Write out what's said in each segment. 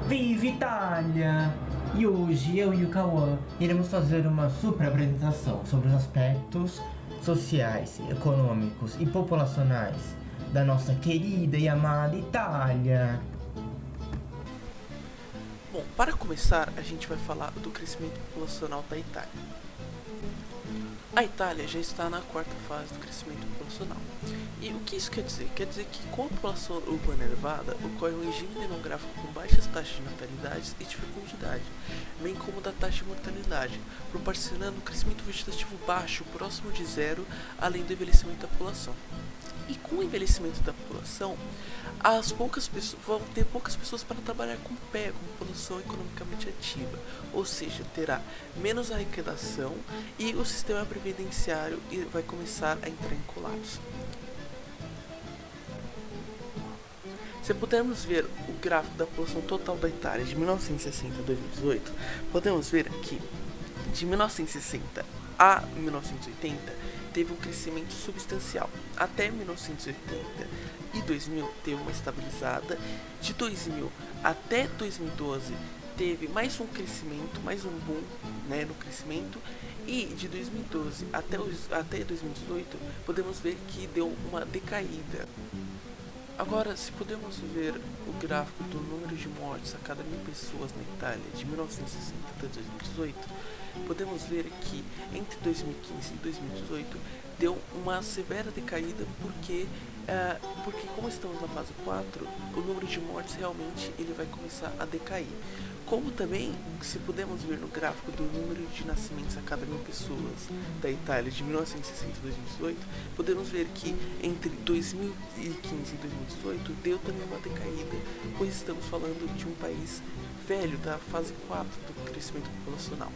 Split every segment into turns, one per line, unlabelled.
Viva Itália! E hoje eu e o Cauã iremos fazer uma super apresentação sobre os aspectos sociais, econômicos e populacionais da nossa querida e amada Itália.
Bom, para começar, a gente vai falar do crescimento populacional da Itália. A Itália já está na quarta fase do crescimento populacional. E o que isso quer dizer? Quer dizer que com a população urbana elevada, ocorre um regime demográfico com baixas taxas de natalidade e de fecundidade, bem como da taxa de mortalidade, proporcionando um crescimento vegetativo baixo, próximo de zero, além do envelhecimento da população. E com o envelhecimento da população, vão ter poucas pessoas para trabalhar com o pé, com população economicamente ativa, ou seja, terá menos arrecadação e o sistema previdenciário vai começar a entrar em colapso. Se pudermos ver o gráfico da população total da Itália de 1960 a 2018, podemos ver que de 1960 a 1980 teve um crescimento substancial. Até 1980 e 2000 teve uma estabilizada. De 2000 até 2012 teve mais um crescimento, mais um boom, no crescimento. E de 2012 até 2018 podemos ver que deu uma decaída. Agora, se podemos ver o gráfico do número de mortes a cada 1000 pessoas na Itália de 1960 até 2018, podemos ver que entre 2015 e 2018 deu uma severa decaída porque como estamos na fase 4, o número de mortes realmente ele vai começar a decair. Como também, se podemos ver no gráfico do número de nascimentos a cada 1000 pessoas da Itália de 1960 a 2018, podemos ver que entre 2015 e 2018 deu também uma decaída, pois estamos falando de um país velho da fase 4 do crescimento populacional.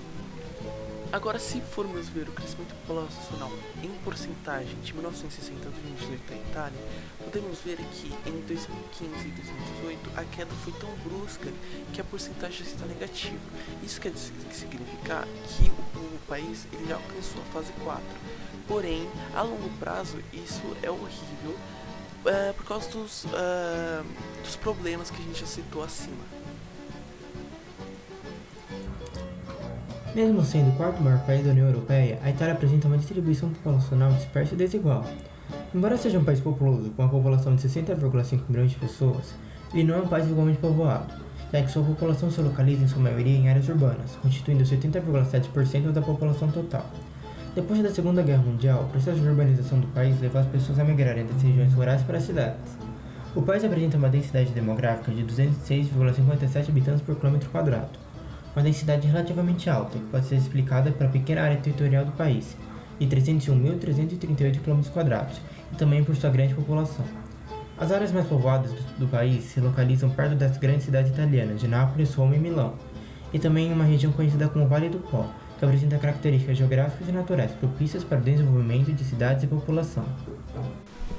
Agora, se formos ver o crescimento populacional em porcentagem de 1960 a 2018 da Itália, podemos ver que em 2015 e 2018 a queda foi tão brusca que a porcentagem está negativa. Isso quer significar que o país ele já alcançou a fase 4. Porém, a longo prazo, isso é horrível por causa dos problemas que a gente já citou acima.
Mesmo sendo o quarto maior país da União Europeia, a Itália apresenta uma distribuição populacional dispersa e desigual. Embora seja um país populoso, com uma população de 60,5 milhões de pessoas, ele não é um país igualmente povoado, já que sua população se localiza em sua maioria em áreas urbanas, constituindo 70,7% da população total. Depois da Segunda Guerra Mundial, o processo de urbanização do país levou as pessoas a migrarem das regiões rurais para as cidades. O país apresenta uma densidade demográfica de 206,57 habitantes por quilômetro quadrado, uma densidade relativamente alta, que pode ser explicada pela pequena área territorial do país, de 301.338 km², e também por sua grande população. As áreas mais povoadas do país se localizam perto das grandes cidades italianas de Nápoles, Roma e Milão, e também em uma região conhecida como Vale do Pó, que apresenta características geográficas e naturais propícias para o desenvolvimento de cidades e população.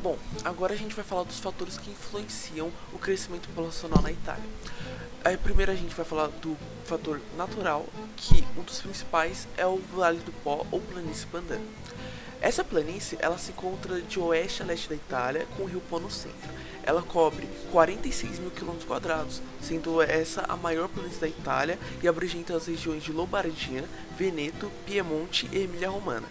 Bom, agora a gente vai falar dos fatores que influenciam o crescimento populacional na Itália. Aí, primeiro a gente vai falar do fator natural, que um dos principais é o Vale do Pó ou Planície Padana. Essa planície ela se encontra de oeste a leste da Itália, com o rio Pó no centro. Ela cobre 46 mil km², sendo essa a maior planície da Itália e abrangendo as regiões de Lombardia, Veneto, Piemonte e Emília-Romana.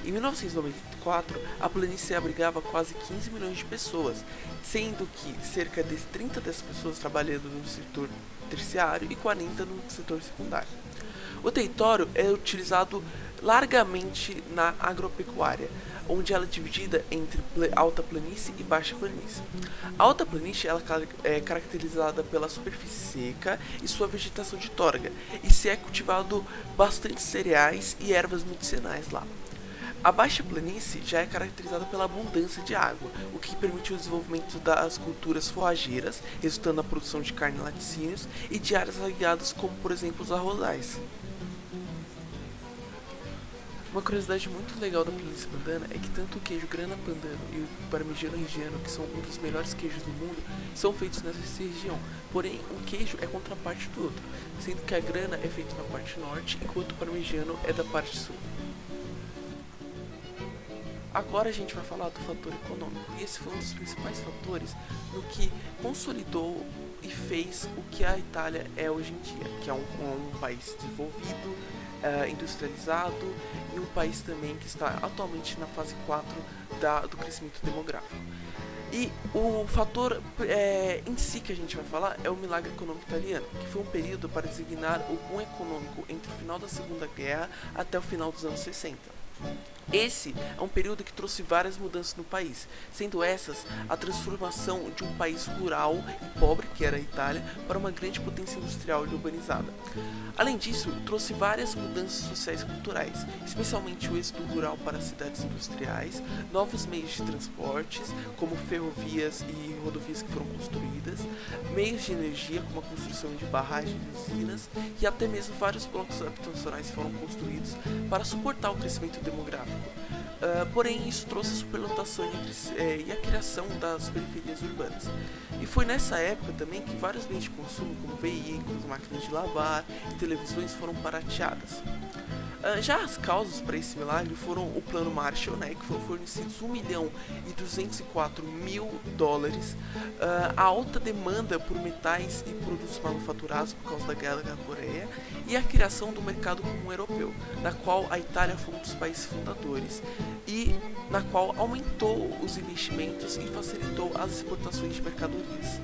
Em 1994, a planície abrigava quase 15 milhões de pessoas, sendo que cerca de 30 dessas pessoas trabalhando no setor terciário e 40 no setor secundário. O território é utilizado largamente na agropecuária, onde ela é dividida entre alta planície e baixa planície. A alta planície ela é caracterizada pela superfície seca e sua vegetação de tórga, e se é cultivado bastante cereais e ervas medicinais lá. A baixa planície já é caracterizada pela abundância de água, o que permite o desenvolvimento das culturas forrageiras, resultando na produção de carne e laticínios, e de áreas irrigadas como, por exemplo, os arrozais. Uma curiosidade muito legal da planície padana é que tanto o queijo grana padano e o parmigiano reggiano, que são um dos melhores queijos do mundo, são feitos nessa região. Porém, um queijo é contraparte do outro, sendo que a grana é feita na parte norte, enquanto o parmigiano é da parte sul. Agora a gente vai falar do fator econômico, e esse foi um dos principais fatores no que consolidou e fez o que a Itália é hoje em dia, que é um país desenvolvido, industrializado, e um país também que está atualmente na fase 4 do crescimento demográfico. E o fator em si que a gente vai falar é o milagre econômico italiano, que foi um período para designar o boom econômico entre o final da Segunda Guerra até o final dos anos 60. Esse é um período que trouxe várias mudanças no país, sendo essas a transformação de um país rural e pobre, que era a Itália, para uma grande potência industrial e urbanizada. Além disso, trouxe várias mudanças sociais e culturais, especialmente o êxodo rural para as cidades industriais, novos meios de transportes, como ferrovias e rodovias que foram construídas, meios de energia, como a construção de barragens e usinas, e até mesmo vários blocos habitacionais foram construídos para suportar o crescimento demográfico. Porém, isso trouxe a superlotação e a criação das periferias urbanas. E foi nessa época também que vários bens de consumo, como veículos, máquinas de lavar e televisões, foram barateadas. Já as causas para esse milagre foram o Plano Marshall, que foram fornecidos $1.204.000, a alta demanda por metais e produtos manufaturados por causa da Guerra da Coreia e a criação do mercado comum europeu, na qual a Itália foi um dos países fundadores e na qual aumentou os investimentos e facilitou as exportações de mercadorias.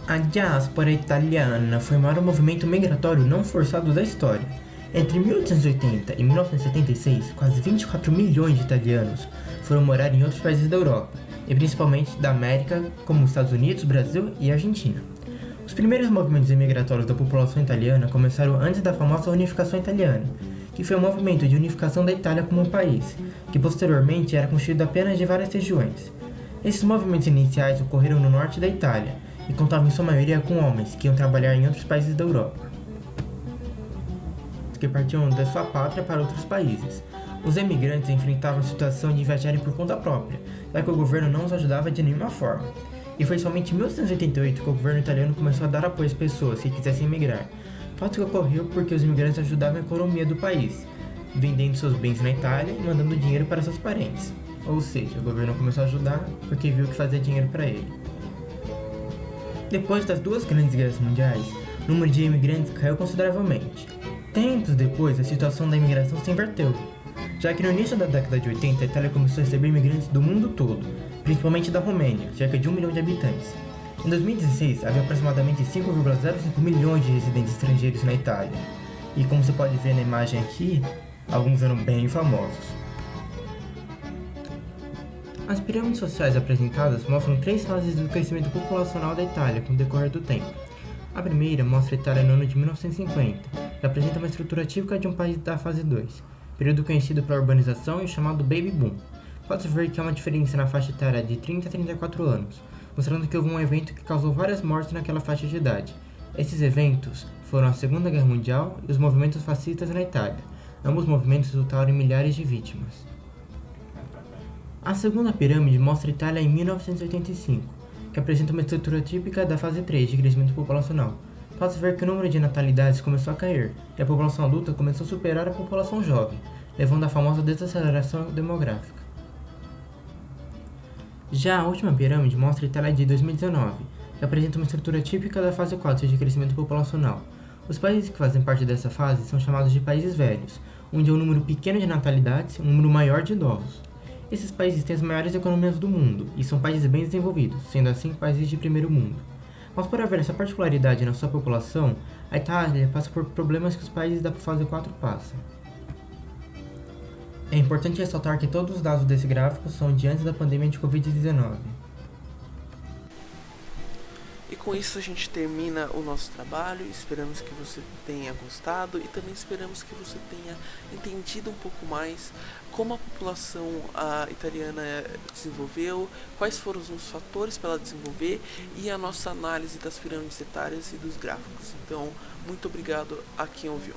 A diáspora italiana foi o maior movimento migratório não forçado da história. Entre 1880 e 1976, quase 24 milhões de italianos foram morar em outros países da Europa, e principalmente da América, como os Estados Unidos, Brasil e Argentina. Os primeiros movimentos imigratórios da população italiana começaram antes da famosa Unificação Italiana, que foi um movimento de unificação da Itália como um país, que posteriormente era constituído apenas de várias regiões. Esses movimentos iniciais ocorreram no norte da Itália, e contavam em sua maioria com homens que iam trabalhar em outros países da Europa, que partiam da sua pátria para outros países. Os emigrantes enfrentavam a situação de viajarem por conta própria, já que o governo não os ajudava de nenhuma forma. E foi somente em 1988 que o governo italiano começou a dar apoio às pessoas que quisessem emigrar. Fato que ocorreu porque os imigrantes ajudavam a economia do país, vendendo seus bens na Itália e mandando dinheiro para seus parentes. Ou seja, o governo começou a ajudar porque viu que fazia dinheiro para ele. Depois das duas grandes guerras mundiais, o número de imigrantes caiu consideravelmente. Tempos depois, a situação da imigração se inverteu, já que no início da década de 80 a Itália começou a receber imigrantes do mundo todo, principalmente da Romênia, cerca de 1 milhão de habitantes. Em 2016, havia aproximadamente 5,05 milhões de residentes estrangeiros na Itália, e como você pode ver na imagem aqui, alguns eram bem famosos. As pirâmides sociais apresentadas mostram 3 fases do crescimento populacional da Itália com o decorrer do tempo. A primeira mostra a Itália no ano de 1950, que apresenta uma estrutura típica de um país da fase 2, período conhecido pela urbanização e chamado Baby Boom. Pode-se ver que há uma diferença na faixa etária de 30 a 34 anos, mostrando que houve um evento que causou várias mortes naquela faixa de idade. Esses eventos foram a Segunda Guerra Mundial e os movimentos fascistas na Itália. Ambos movimentos resultaram em milhares de vítimas. A segunda pirâmide mostra a Itália em 1985, que apresenta uma estrutura típica da fase 3 de crescimento populacional. Pode-se ver que o número de natalidades começou a cair, e a população adulta começou a superar a população jovem, levando à famosa desaceleração demográfica. Já a última pirâmide mostra a Itália de 2019, que apresenta uma estrutura típica da fase 4 de crescimento populacional. Os países que fazem parte dessa fase são chamados de países velhos, onde há um número pequeno de natalidades e um número maior de idosos. Esses países têm as maiores economias do mundo e são países bem desenvolvidos, sendo assim países de primeiro mundo. Mas por haver essa particularidade na sua população, a Itália passa por problemas que os países da fase 4 passam. É importante ressaltar que todos os dados desse gráfico são de antes da pandemia de Covid-19.
E com isso a gente termina o nosso trabalho. Esperamos que você tenha gostado e também esperamos que você tenha entendido um pouco mais como a população italiana desenvolveu, quais foram os fatores para ela desenvolver e a nossa análise das pirâmides etárias e dos gráficos. Então, muito obrigado a quem ouviu.